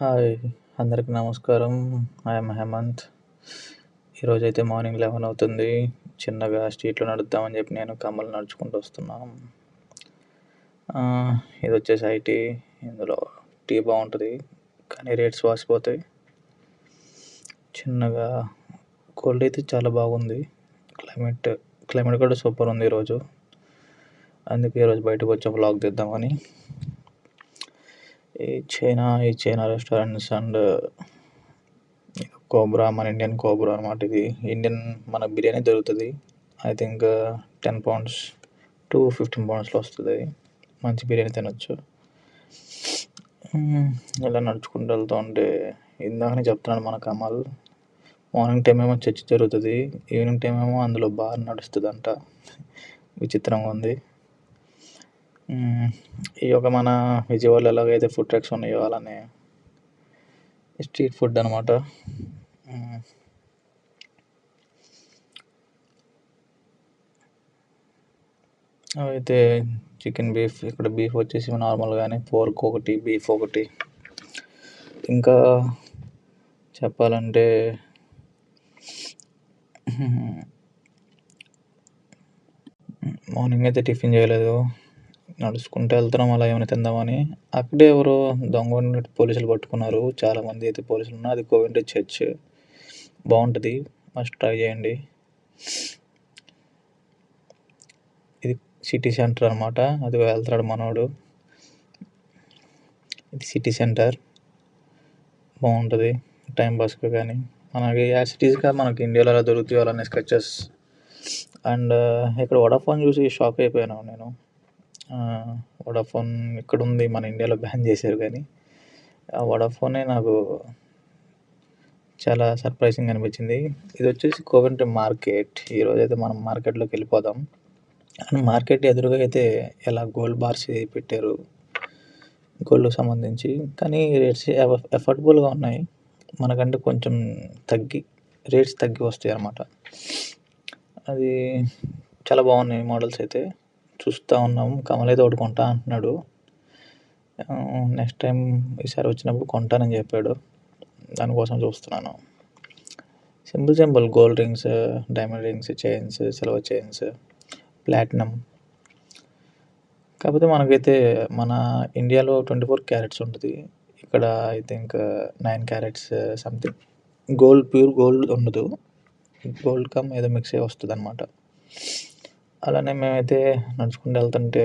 Hi! అందరికి నమస్కారం. I'm Hemant. ఈరోజైతే మార్నింగ్ 11 అవుతుంది. చిన్నగా స్ట్రీట్‌లో నడుద్దామని చెప్పి నేను, కమల్ నడుచుకుంటూ వస్తున్నాం. ఇదొచ్చేసి ఐటీ. ఇందులో టీ బావుంటది. కానీ రేట్స్ వాసిపోతాయి. చిన్నగా కోల్డ్ అయితే చాలా బాగుంది. క్లైమేట్ కూడా సూపర్ ఉంది ఈరోజు. అందుకే ఈరోజు బయటకొచ్చాం వ్లాగ్ తీద్దామని. ఈ చైనా రెస్టారెంట్స్ అండ్ కోబ్రా, మన ఇండియన్ కోబ్రా అనమాట ఇది. మన బిర్యానీ దొరుకుతది. ఐ థింక్ 10 పౌండ్స్ టు 15 పౌండ్స్‌లో వస్తది. మంచి బిర్యానీ తినొచ్చు. ఇలా నడుచుకుంటూ వెళ్తూ ఉంటే ఇందాకనే చెప్తున్నాడు మన కమల్. మార్నింగ్ టైమ్ ఏమో చర్చ్ జరుగుతది. ఈవినింగ్ టైమ్ ఏమో అందులో బార్ నడుస్తదంట. విచిత్రంగా ఉంది. ఈ యొక్క మన విజయవాడలో ఎలాగైతే ఫుడ్ ట్రక్స్ ఉన్నాయో అలానే స్ట్రీట్ ఫుడ్ అనమాట. అయితే చికెన్, బీఫ్. ఇక్కడ బీఫ్ వచ్చేసి నార్మల్గానే పోర్క్ ఒకటి, బీఫ్ ఒకటి. ఇంకా చెప్పాలంటే మార్నింగ్ అయితే టిఫిన్ చేయలేదు. నడుచుకుంటూ వెళ్తున్నాం అలా ఏమైనా తిందామని. అక్కడే ఎవరో దొంగ పోలీసులు పట్టుకున్నారు. చాలామంది అయితే పోలీసులు ఉన్నారు. అది కోవెంట్రీ చర్చ్. బాగుంటుంది, మస్ట్ ట్రై చేయండి. ఇది సిటీ సెంటర్ అనమాట. అది వెళ్తాడు మనోడు. ఇది సిటీ సెంటర్ బాగుంటుంది టైం పాస్కి. కానీ మనకి యాజ్ ఇట్ ఈస్గా మనకి ఇండియాలో ఎలా దొరుకుతాయో అలానే స్కెచెస్. అండ్ ఇక్కడ వడాఫోన్ చూసి షాక్ అయిపోయాను నేను. వడాఫోన్ ఇక్కడ ఉంది, మన ఇండియాలో బ్యాన్ చేశారు. కానీ ఆ వడాఫోనే నాకు చాలా సర్ప్రైజింగ్ అనిపించింది. ఇది వచ్చేసి కోవెంట్రీ మార్కెట్. ఈరోజైతే మనం మార్కెట్లోకి వెళ్ళిపోదాం. అండ్ మార్కెట్ ఎదురుగా అయితే ఎలా గోల్డ్ బార్స్ పెట్టారు, గోల్డ్కి సంబంధించి. కానీ రేట్స్ ఎఫర్డబుల్గా ఉన్నాయి. మనకంటే కొంచెం రేట్స్ తగ్గి వస్తాయి అన్నమాట. అది చాలా బాగున్నాయి మోడల్స్ అయితే. చూస్తూ ఉన్నాము. కమల్ అయితే ఒకటి కొంటా అంటున్నాడు. నెక్స్ట్ టైం ఈసారి వచ్చినప్పుడు కొంటానని చెప్పాడు. దానికోసం చూస్తున్నాను. Simple gold rings, diamond rings, chains, silver chains, platinum. కాకపోతే మనకైతే మన ఇండియాలో 24 క్యారెట్స్ ఉంటుంది. ఇక్కడ I think 9 carats something. Pure gold ఉండదు. గోల్డ్ కమ్ ఏదో మిక్స్ అయ్యి వస్తుంది అనమాట. అలానే మేమైతే నడుచుకుంటూ వెళ్తుంటే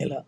ఇలా